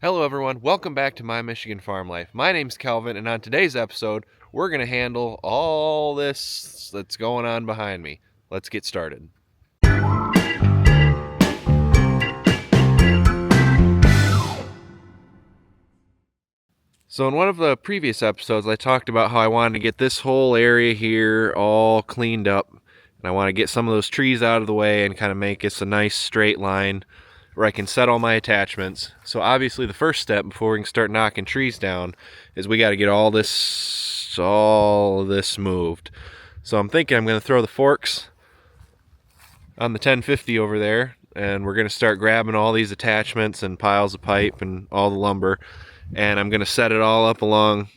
Hello everyone, welcome back to My Michigan Farm Life. My name's Kelvin, and on today's episode, we're going to handle all this that's going on behind me. Let's get started. So in one of the previous episodes, I talked about how I wanted to get this whole area here all cleaned up, and I want to get some of those trees out of the way and kind of make this a nice straight line where I can set all my attachments. So obviously the first step before we can start knocking trees down is we got to get all of this moved. So I'm thinking I'm going to throw the forks on the 1050 over there, and we're going to start grabbing all these attachments and piles of pipe and all the lumber, and I'm going to set it all up along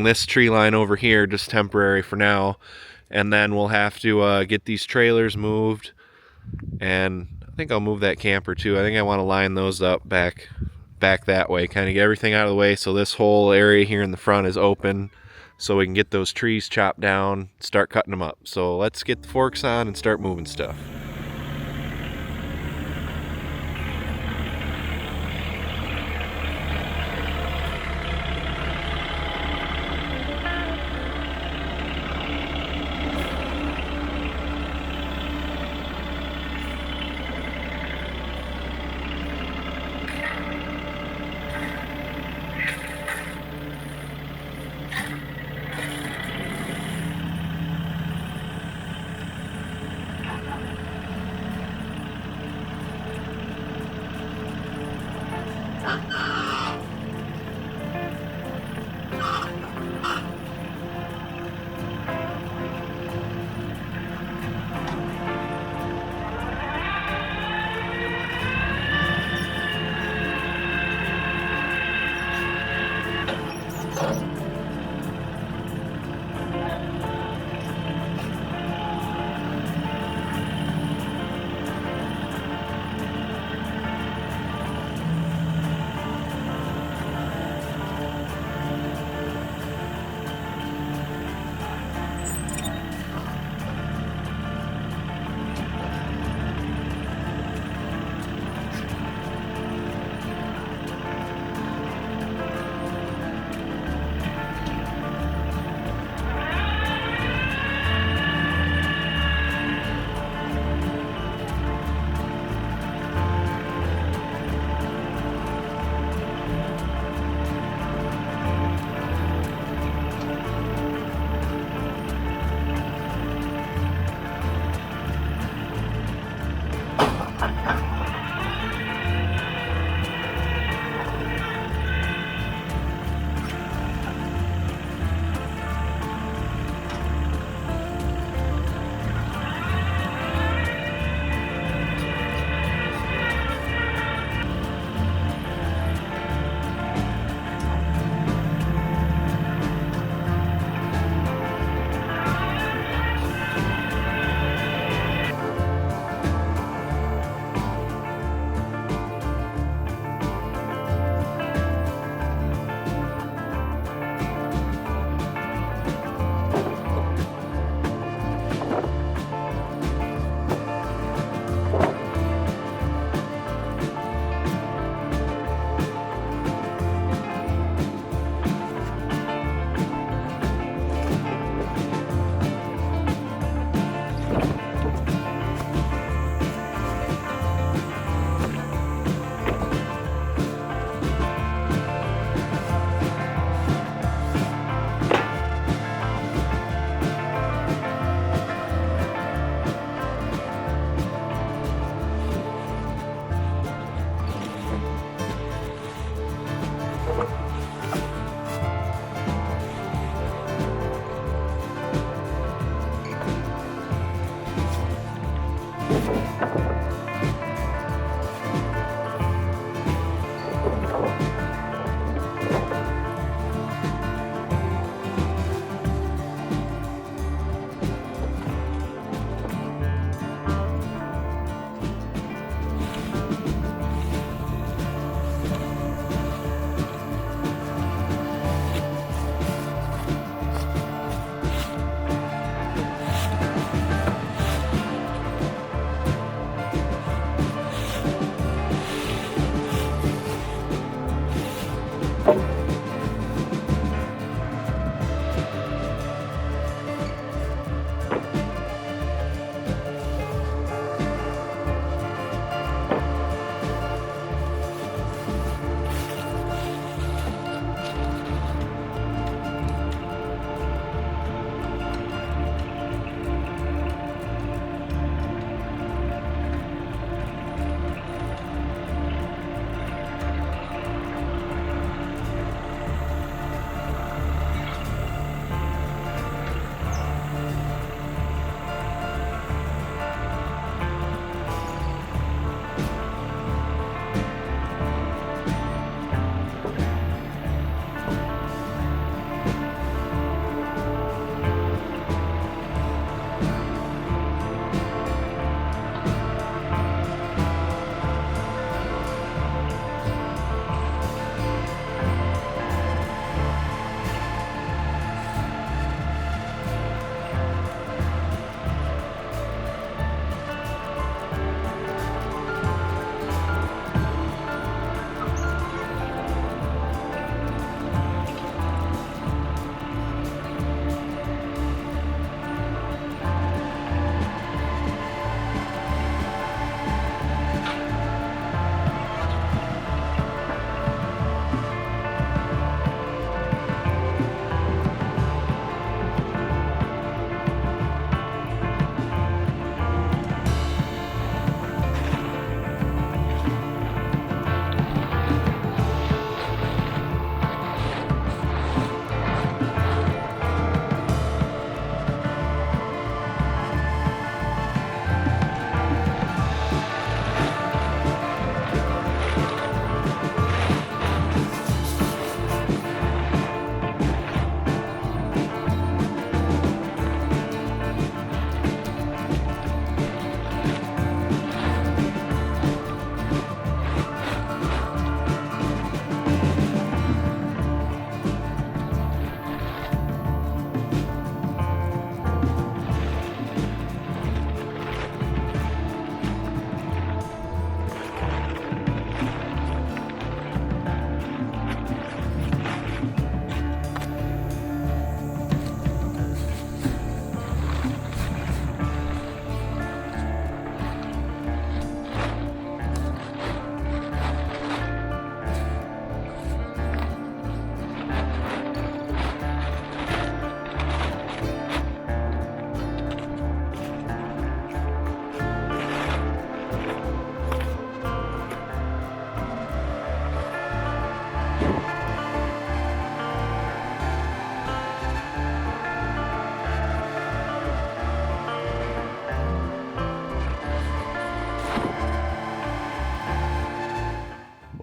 this tree line over here, just temporary for now, and then we'll have to get these trailers moved, and I think I'll move that camper too. I think I want to line those up back that way, kind of get everything out of the way so this whole area here in the front is open so we can get those trees chopped down, start cutting them up. So let's get the forks on and start moving stuff.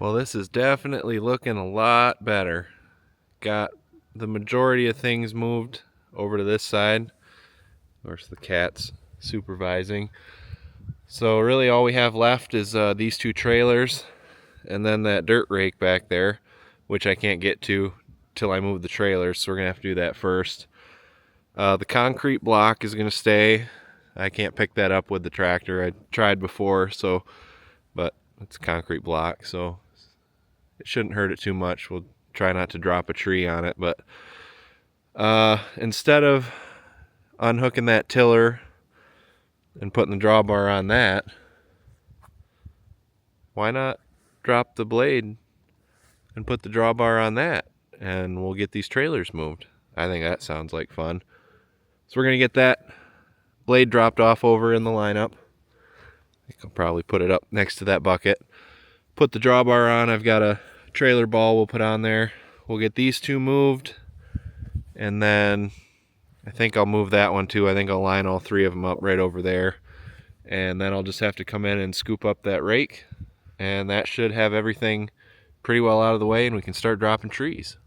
Well, this is definitely looking a lot better. Got the majority of things moved over to this side. Of course, the cat's supervising. So really all we have left is these two trailers and then that dirt rake back there, which I can't get to till I move the trailers, so we're gonna have to do that first. The concrete block is gonna stay. I can't pick that up with the tractor. I tried before, but it's a concrete block, so it shouldn't hurt it too much. We'll try not to drop a tree on it, but instead of unhooking that tiller and putting the drawbar on that, why not drop the blade and put the drawbar on that, and we'll get these trailers moved. I think that sounds like fun. So we're gonna get that blade dropped off over in the lineup. I think I'll probably put it up next to that bucket. Put the drawbar on. I've got a trailer ball we'll put on there. We'll get these two moved, and then I think I'll move that one too. I think I'll line all three of them up right over there, and then I'll just have to come in and scoop up that rake, and that should have everything pretty well out of the way, and we can start dropping trees.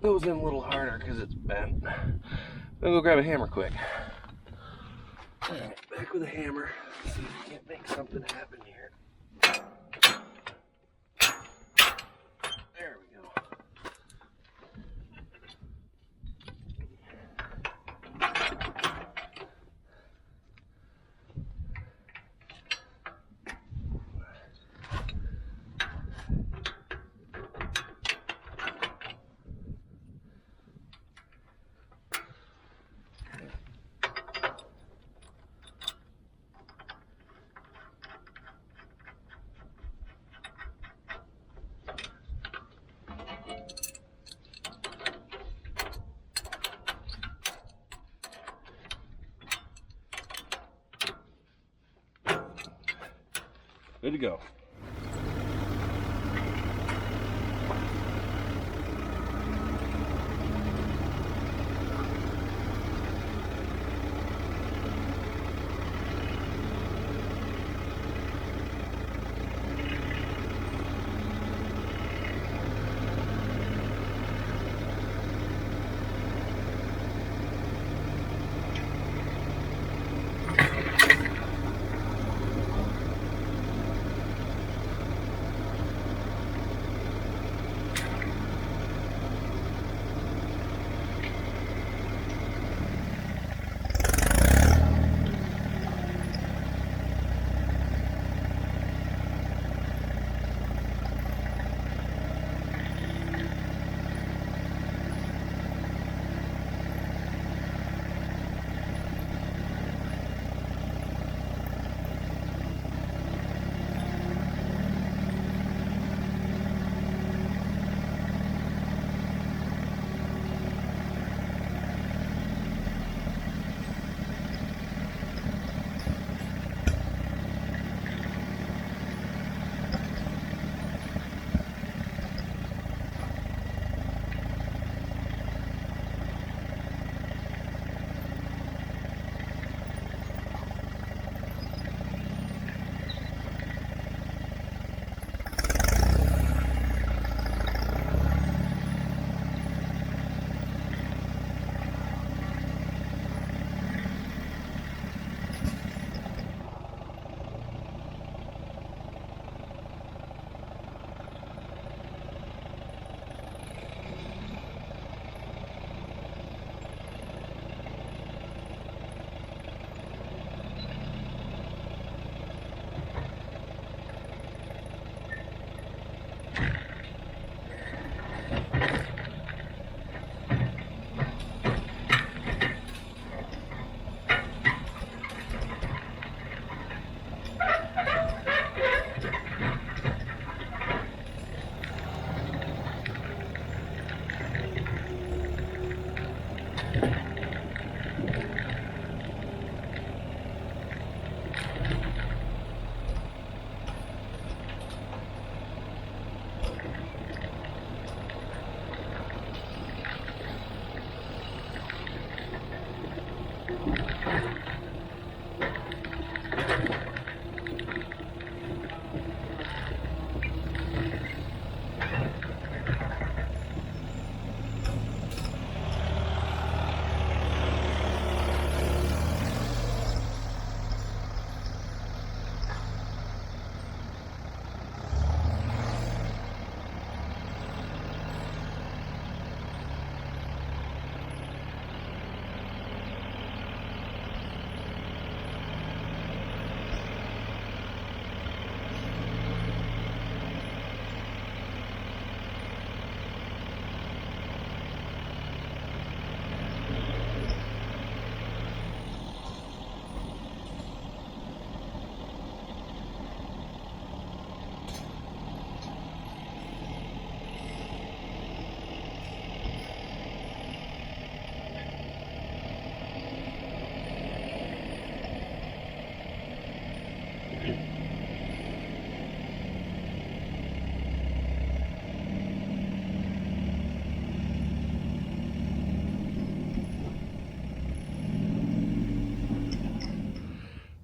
Goes in a little harder because it's bent. I'll go grab a hammer quick. Alright, back with a hammer. See if we can't make something happen here. There we go. Good to go.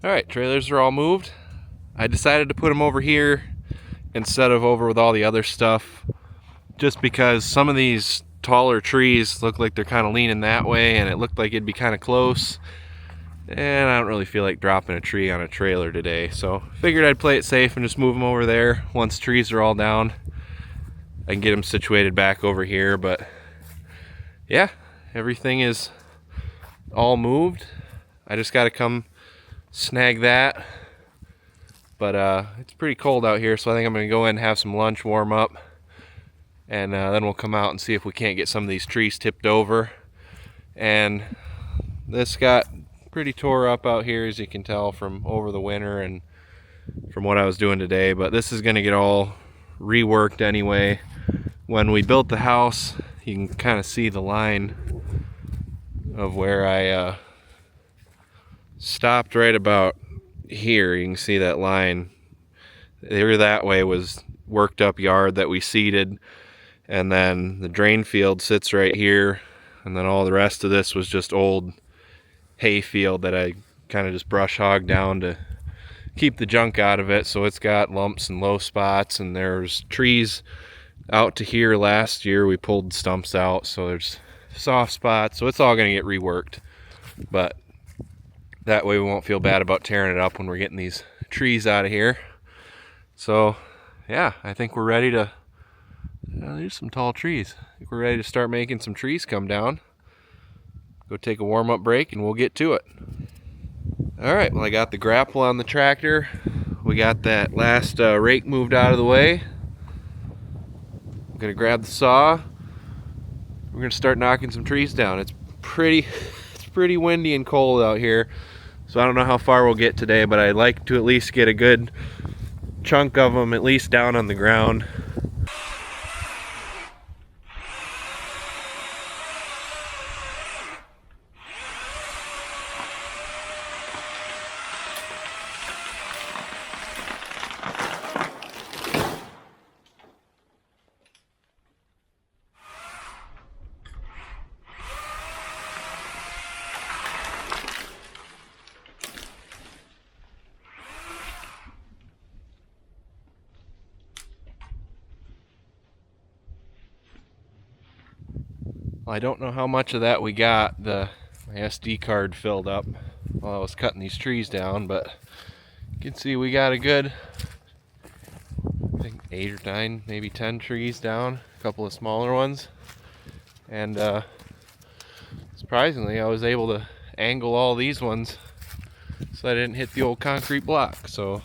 Alright, trailers are all moved. I decided to put them over here instead of over with all the other stuff, just because some of these taller trees look like they're kind of leaning that way, and it looked like it'd be kind of close, and I don't really feel like dropping a tree on a trailer today, so figured I'd play it safe and just move them over there. Once trees are all down, I can get them situated back over here. But yeah, everything is all moved. I just got to come snag that, but it's pretty cold out here, so I think I'm gonna go in and have some lunch, warm up, and then we'll come out and see if we can't get some of these trees tipped over. And this got pretty tore up out here, as you can tell from over the winter and from what I was doing today, but this is gonna get all reworked anyway. When we built the house, you can kind of see the line of where I stopped right about here. You can see that line there. That way was worked up yard that we seeded, and then the drain field sits right here, and then all the rest of this was just old hay field that I kind of just brush hogged down to keep the junk out of it. So it's got lumps and low spots, and there's trees out to here. Last year we pulled stumps out, so there's soft spots, so it's all going to get reworked. But that way we won't feel bad about tearing it up when we're getting these trees out of here. So yeah, I think we're ready to, there's some tall trees. I think we're ready to start making some trees come down. Go take a warm-up break and we'll get to it. Alright, well, I got the grapple on the tractor. We got that last rake moved out of the way. I'm gonna grab the saw. We're gonna start knocking some trees down. It's pretty windy and cold out here, so I don't know how far we'll get today, but I'd like to at least get a good chunk of them at least down on the ground. I don't know how much of that we got. My SD card filled up while I was cutting these trees down, but you can see we got a good, I think 8 or 9, maybe 10 trees down, a couple of smaller ones. And surprisingly, I was able to angle all these ones so I didn't hit the old concrete block. So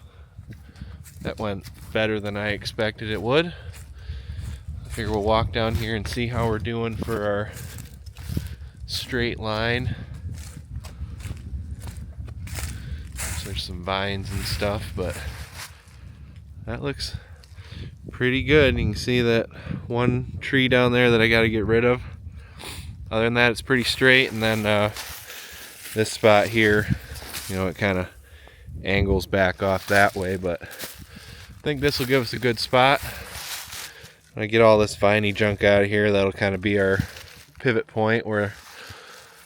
that went better than I expected it would. I figure we'll walk down here and see how we're doing for our straight line. So there's some vines and stuff, but that looks pretty good. You can see that one tree down there that I got to get rid of. Other than that, it's pretty straight. And then this spot here, you know, it kind of angles back off that way, but I think this will give us a good spot. When I get all this viney junk out of here, that'll kind of be our pivot point where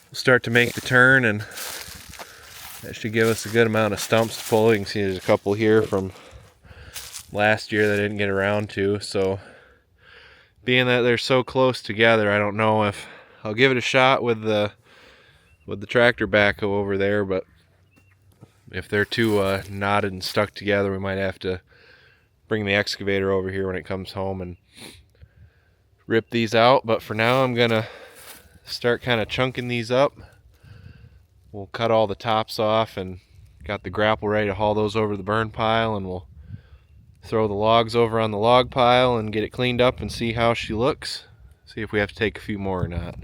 we'll start to make the turn and That should give us a good amount of stumps to pull. You can see there's a couple here from last year that I didn't get around to. So being that they're so close together, I don't know if I'll give it a shot with the tractor backhoe over there, but if they're too knotted and stuck together, we might have to bring the excavator over here when it comes home and rip these out. But for now, I'm gonna start kind of chunking these up. We'll cut all the tops off and got the grapple ready to haul those over to the burn pile, and we'll throw the logs over on the log pile and get it cleaned up and see how she looks. See if we have to take a few more or not.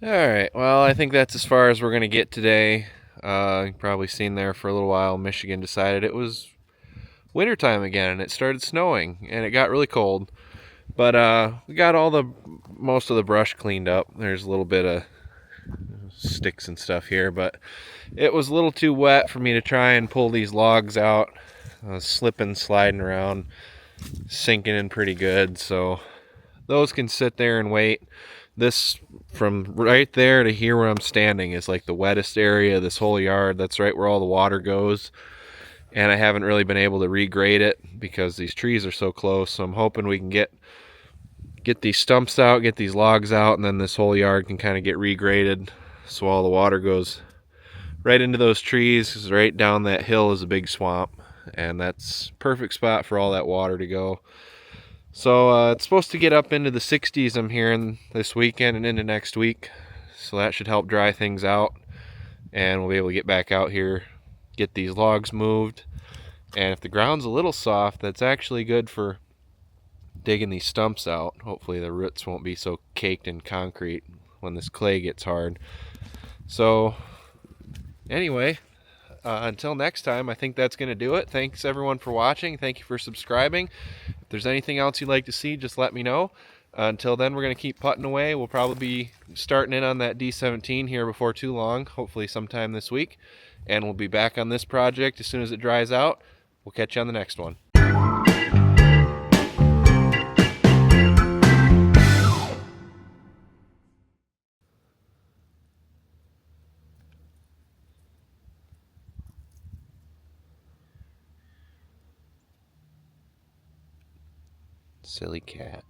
Alright, well, I think that's as far as we're going to get today. You've probably seen there for a little while, Michigan decided it was wintertime again, and it started snowing, and it got really cold. But we got most of the brush cleaned up. There's a little bit of sticks and stuff here, but it was a little too wet for me to try and pull these logs out. I was slipping, sliding around, sinking in pretty good, so those can sit there and wait. This, from right there to here where I'm standing, is like the wettest area of this whole yard. That's right where all the water goes, and I haven't really been able to regrade it because these trees are so close. So I'm hoping we can get these stumps out, get these logs out, and then this whole yard can kind of get regraded so all the water goes right into those trees, because right down that hill is a big swamp, and that's perfect spot for all that water to go. So it's supposed to get up into the 60s, I'm hearing, this weekend and into next week, so that should help dry things out, and we'll be able to get back out here, get these logs moved. And if the ground's a little soft, that's actually good for digging these stumps out. Hopefully the roots won't be so caked in concrete when this clay gets hard. So anyway, until next time, I think that's going to do it. Thanks everyone for watching. Thank you for subscribing. If there's anything else you'd like to see, just let me know. Until then, we're going to keep putting away. We'll probably be starting in on that D17 here before too long, hopefully sometime this week. And we'll be back on this project as soon as it dries out. We'll catch you on the next one. Silly cat.